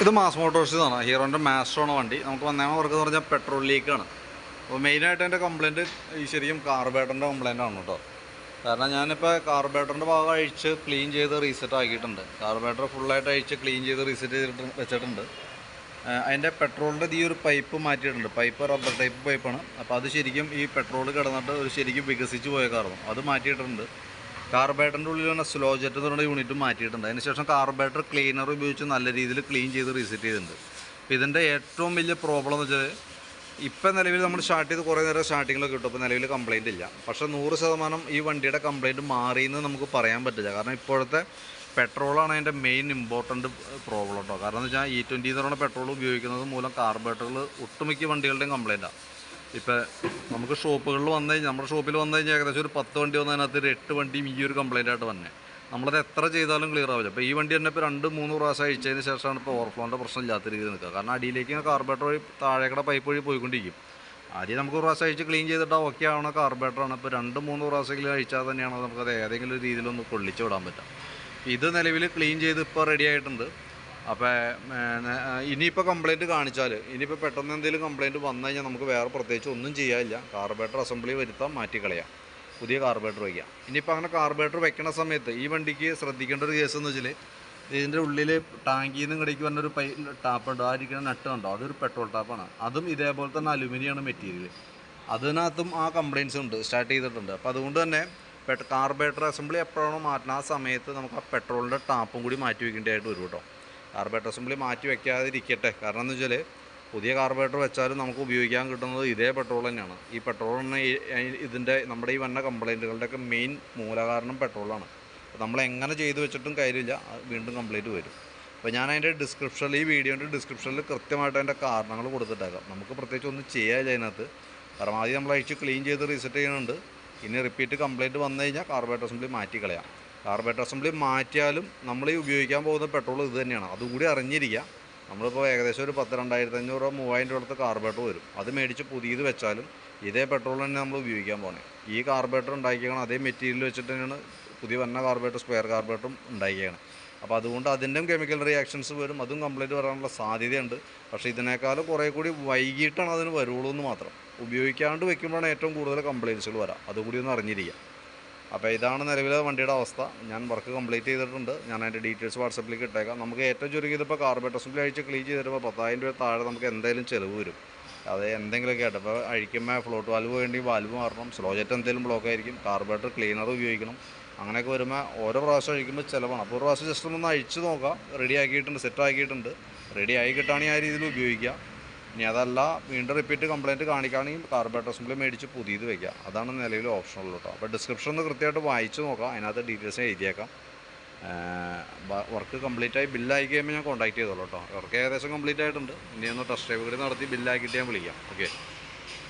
ഇത് മാസ് മോട്ടോഴ്സിന്നാണ്, ഹീറോൻ്റെ മാസ്റ്ററാണ് വണ്ടി. നമുക്ക് വന്നേമ വർക്ക് എന്ന് പറഞ്ഞാൽ പെട്രോൾ ലീക്കാണ്. അപ്പോൾ മെയിനായിട്ട് എൻ്റെ കംപ്ലയിൻറ്റ് ഈ ശരിക്കും കാർബേറ്ററിൻ്റെ കംപ്ലയിൻ്റ് ആണ് കേട്ടോ. കാരണം ഞാനിപ്പോൾ കാർബേറ്ററിൻ്റെ ഭാഗം അഴിച്ച് ക്ലീൻ ചെയ്ത് റീസെറ്റ് ആക്കിയിട്ടുണ്ട്. കാർബേറ്റർ ഫുള്ളായിട്ട് അഴിച്ച് ക്ലീൻ ചെയ്ത് റീസെറ്റ് ചെയ്തിട്ട് വെച്ചിട്ടുണ്ട്. അതിൻ്റെ പെട്രോളിൻ്റെ ഈ ഒരു പൈപ്പ് മാറ്റിയിട്ടുണ്ട്. പൈപ്പ് റബ്ബർ ടൈപ്പ് പൈപ്പാണ്. അപ്പോൾ അത് ശരിക്കും ഈ പെട്രോൾ കിടന്നിട്ട് ഒരു ശരിക്കും വികസിച്ച് പോയ കാരണം അത് മാറ്റിയിട്ടുണ്ട്. കാർബേറ്ററിൻ്റെ ഉള്ളിൽ തന്നെ സ്ലോ ജെറ്റ് എന്ന് പറഞ്ഞ യൂണിറ്റ് മാറ്റിയിട്ടുണ്ട്. അതിനുശേഷം കാർബേറ്റർ ക്ലീനർ ഉപയോഗിച്ച് നല്ല രീതിയിൽ ക്ലീൻ ചെയ്ത് റീസെറ്റ് ചെയ്തിട്ടുണ്ട്. അപ്പോൾ ഇതിൻ്റെ ഏറ്റവും വലിയ പ്രോബ്ലം എന്ന് വെച്ചാൽ ഇപ്പം നിലവിൽ നമ്മൾ സ്റ്റാർട്ട് ചെയ്ത് കുറേ നേരം സ്റ്റാർട്ടിങ്ങിലൊക്കെ കിട്ടും. അപ്പോൾ നിലവിൽ കംപ്ലയിൻ്റ് ഇല്ല. പക്ഷേ 100% ഈ വണ്ടിയുടെ കംപ്ലയിൻറ്റ് മാറിയെന്ന് നമുക്ക് പറയാൻ പറ്റില്ല. കാരണം ഇപ്പോഴത്തെ പെട്രോളാണ് അതിൻ്റെ മെയിൻ ഇമ്പോർട്ടൻറ്റ് പ്രോബ്ലം കേട്ടോ. കാരണം എന്ന് വെച്ചാൽ E20 എന്ന് പറയുന്ന പെട്രോൾ ഉപയോഗിക്കുന്നത് മൂലം കാർബേറ്ററിൽ ഒട്ടുമിക്ക വണ്ടികളുടെയും കംപ്ലയിൻറ്റാണ്. ഇപ്പോൾ നമുക്ക് ഷോപ്പുകളിൽ വന്നു കഴിഞ്ഞാൽ, നമ്മുടെ ഷോപ്പിൽ വന്നു കഴിഞ്ഞാൽ ഏകദേശം ഒരു 10 വണ്ടി വന്നതിനകത്ത് ഒരു 8 വണ്ടിയും ഈ ഒരു കംപ്ലയിൻ്റ് ആയിട്ട് വന്നത്. നമ്മളത് എത്ര ചെയ്താലും ക്ലിയർ ആവില്ല. അപ്പോൾ ഈ വണ്ടി തന്നെ ഇപ്പോൾ 2-3 പ്രാവശ്യം അഴിച്ചതിന് ശേഷമാണ് ഇപ്പോൾ ഓവർഫ്ലോൻ്റെ പ്രശ്നം ഇല്ലാത്ത രീതിയിൽ നിൽക്കുക. കാരണം അടിയിലേക്ക് കാർബേറ്റർ വഴി താഴേക്കട പൈപ്പ് വഴി പോയിക്കൊണ്ടിരിക്കും. ആദ്യം നമുക്ക് പ്രാവശ്യം അഴിച്ച് ക്ലീൻ ചെയ്തിട്ട് ഓക്കെ ആവണ കാർബേറ്ററാണ്. ഇപ്പോൾ 2-3 പ്രാവശ്യമെങ്കിലും അഴിച്ചാൽ തന്നെയാണ് നമുക്കത് ഏതെങ്കിലും ഒരു രീതിയിലൊന്ന് കൊള്ളിച്ച് വിടാൻ പറ്റും. ഇത് നിലവിൽ ക്ലീൻ ചെയ്ത് ഇപ്പോൾ റെഡി ആയിട്ടുണ്ട്. അപ്പോൾ ഇനിയിപ്പോൾ കംപ്ലയിൻറ്റ് കാണിച്ചാൽ, ഇനിയിപ്പോൾ പെട്ടെന്ന് എന്തെങ്കിലും കംപ്ലയിൻറ്റ് വന്നു കഴിഞ്ഞാൽ നമുക്ക് വേറെ പ്രത്യേകിച്ച് ഒന്നും ചെയ്യാനില്ല. കാർബേറ്റർ അസംബ്ലി വരുത്താം, മാറ്റിക്കളയാം, പുതിയ കാർബേറ്റർ വയ്ക്കാം. ഇനിയിപ്പോൾ അങ്ങനെ കാർബേറ്റർ വെക്കുന്ന സമയത്ത് ഈ വണ്ടിക്ക് ശ്രദ്ധിക്കേണ്ട ഒരു കേസ് എന്ന് വെച്ചാൽ, ഇതിൻ്റെ ഉള്ളിൽ ടാങ്കിൽ നിന്ന് ഇടയ്ക്ക് വന്നൊരു ടാപ്പുണ്ട്. ആ ഇരിക്കുന്ന നട്ട് കണ്ടോ, അതൊരു പെട്രോൾ ടാപ്പാണ്. അതും ഇതേപോലെ തന്നെ അലുമിനിയാണ് മെറ്റീരിയൽ. അതിനകത്തും ആ കംപ്ലയിൻറ്റ്സ് ഉണ്ട്, സ്റ്റാർട്ട് ചെയ്തിട്ടുണ്ട്. അപ്പോൾ അതുകൊണ്ട് തന്നെ കാർബേറ്റർ അസംബ്ലി എപ്പോഴാണോ മാറ്റുന്നത് ആ സമയത്ത് നമുക്ക് ആ പെട്രോളിൻ്റെ ടാപ്പും കൂടി മാറ്റി വയ്ക്കേണ്ടതായിട്ട് വരും കേട്ടോ. കാർബേറ്റർ അസംബ്ലി മാറ്റി വയ്ക്കാതിരിക്കട്ടെ. കാരണം എന്ന് വെച്ചാൽ പുതിയ കാർബേറ്റർ വെച്ചാലും നമുക്ക് ഉപയോഗിക്കാൻ കിട്ടുന്നത് ഇതേ പെട്രോൾ തന്നെയാണ്. ഈ പെട്രോളിന് ഇതിൻ്റെ നമ്മുടെ ഈ വന്ന കംപ്ലയിൻറ്റുകളുടെയൊക്കെ മെയിൻ മൂലകാരണം പെട്രോളാണ്. നമ്മൾ എങ്ങനെ ചെയ്തു വെച്ചിട്ടും കാര്യമില്ല, വീണ്ടും കംപ്ലയിൻറ്റ് വരും. അപ്പോൾ ഞാൻ അതിൻ്റെ ഡിസ്ക്രിപ്ഷനിൽ, ഈ വീഡിയോൻ്റെ ഡിസ്ക്രിപ്ഷനിൽ കൃത്യമായിട്ട് അതിൻ്റെ കാരണങ്ങൾ കൊടുത്തിട്ടേക്കാം. നമുക്ക് പ്രത്യേകിച്ച് ഒന്നും ചെയ്യാനില്ല അതിനകത്ത്. പരമാവധി നമ്മൾ അഴിച്ച് ക്ലീൻ ചെയ്ത് റീസെറ്റ് ചെയ്യുന്നുണ്ട്. ഇനി റിപ്പീറ്റ് കംപ്ലയിൻറ്റ് വന്നു കഴിഞ്ഞാൽ കാർബേറ്റർ അസംബ്ലി മാറ്റിക്കളയാം. കാർബേറ്റർ അസംബ്ലി മാറ്റിയാലും നമ്മൾ ഈ ഉപയോഗിക്കാൻ പോകുന്ന പെട്രോൾ ഇത് തന്നെയാണ്, അതുകൂടി അറിഞ്ഞിരിക്കുക. നമ്മളിപ്പോൾ ഏകദേശം ഒരു 10,000-2,500 രൂപ 3,000 രൂപ അടുത്ത് കാർബേറ്റർ വരും. അത് മേടിച്ച് പുതിയത് വെച്ചാലും ഇതേ പെട്രോൾ തന്നെ നമ്മൾ ഉപയോഗിക്കാൻ പോകണേ. ഈ കാർബേറ്റർ ഉണ്ടാക്കിയാണ് അതേ മെറ്റീരിയൽ വെച്ചിട്ട് തന്നെയാണ് പുതിയ വന്ന കാർബേറ്റർ, സ്പെയർ കാർബേറ്ററും ഉണ്ടാക്കിയാണ്. അപ്പോൾ അതുകൊണ്ട് അതിൻ്റെയും കെമിക്കൽ റിയാക്ഷൻസ് വരും, അതും കംപ്ലയിൻറ്റ് വരാനുള്ള സാധ്യതയുണ്ട്. പക്ഷേ ഇതിനേക്കാളും കുറേ കൂടി വൈകിട്ടാണ് അതിന് വരുള്ളൂ എന്ന് മാത്രം. ഉപയോഗിക്കാണ്ട് വെക്കുമ്പോഴാണ് ഏറ്റവും കൂടുതൽ കംപ്ലയിൻറ്റ്സുകൾ വരാം, അതുകൂടി ഒന്ന് അറിഞ്ഞിരിക്കുക. അപ്പോൾ ഇതാണ് നിലവിലെ വണ്ടിയുടെ അവസ്ഥ. ഞാൻ വർക്ക് കംപ്ലീറ്റ് ചെയ്തിട്ടുണ്ട്. ഞാൻ അതിൻ്റെ ഡീറ്റെയിൽസ് വാട്സപ്പിലേക്ക് ഇട്ടേക്കാം. നമുക്ക് ഏറ്റവും ചുരുങ്ങിയതിപ്പോൾ കാർബേറ്റർ അസംബ്ലി അഴിച്ച് ക്ലീൻ ചെയ്തിട്ട് 10,000 രൂപ താഴെ നമുക്ക് എന്തായാലും ചിലവ് വരും. അത് എന്തെങ്കിലുമൊക്കെ ആയിട്ട്, ഇപ്പോൾ അഴിക്കുമ്പോൾ ഫ്ലോട്ട് വാൽവ് വേണ്ടി വാൽവ് മാറണം, സ്ലോ ജെറ്റ് എന്തെങ്കിലും ബ്ലോക്ക് ആയിരിക്കും, കാർബേറ്റർ ക്ലീനർ ഉപയോഗിക്കണം. അങ്ങനെയൊക്കെ വരുമ്പോൾ ഓരോ പ്രാവശ്യം അഴിക്കുമ്പോൾ ചിലവാണ്. അപ്പോൾ ഒരു പ്രാവശ്യം ജസ്റ്റ് ഒന്ന് അഴിച്ച് നോക്കാം. റെഡി ആക്കിയിട്ടുണ്ട്, സെറ്റ് ആക്കിയിട്ടുണ്ട്. റെഡി ആയി കിട്ടുകയാണെങ്കിൽ ആ രീതിയിൽ ഉപയോഗിക്കുക. ഇനി അതല്ല വീണ്ടും റിപ്പീറ്റ് കംപ്ലയിൻറ്റ് കാണിക്കുകയാണെങ്കിൽ കാർബേറ്റർ അസംബ്ലി മേടിച്ച് പുതിയത് വയ്ക്കുക. അതാണ് നിലവിൽ ഓപ്ഷനുള്ളൂ കേട്ടോ. അപ്പോൾ ഡിസ്ക്രിപ്ഷൻ ഒന്ന് കൃത്യമായിട്ട് വായിച്ച് നോക്കാം, അതിനകത്ത് ഡീറ്റെയിൽസ് എഴുതിയേക്കാം. വർക്ക് കംപ്ലീറ്റ് ആയി ബില്ലായി കഴിയുമ്പോൾ ഞാൻ കോൺടാക്ട് ചെയ്തോളൂ കേട്ടോ. വർക്ക് ഏകദേശം കംപ്ലീറ്റ് ആയിട്ടുണ്ട്. ഇനി ഒന്ന് ടെസ്റ്റ് ഡ്രൈവ് കൂടി നടത്തി ബില്ലാക്കിയിട്ട് ഞാൻ വിളിക്കാം. ഓക്കെ.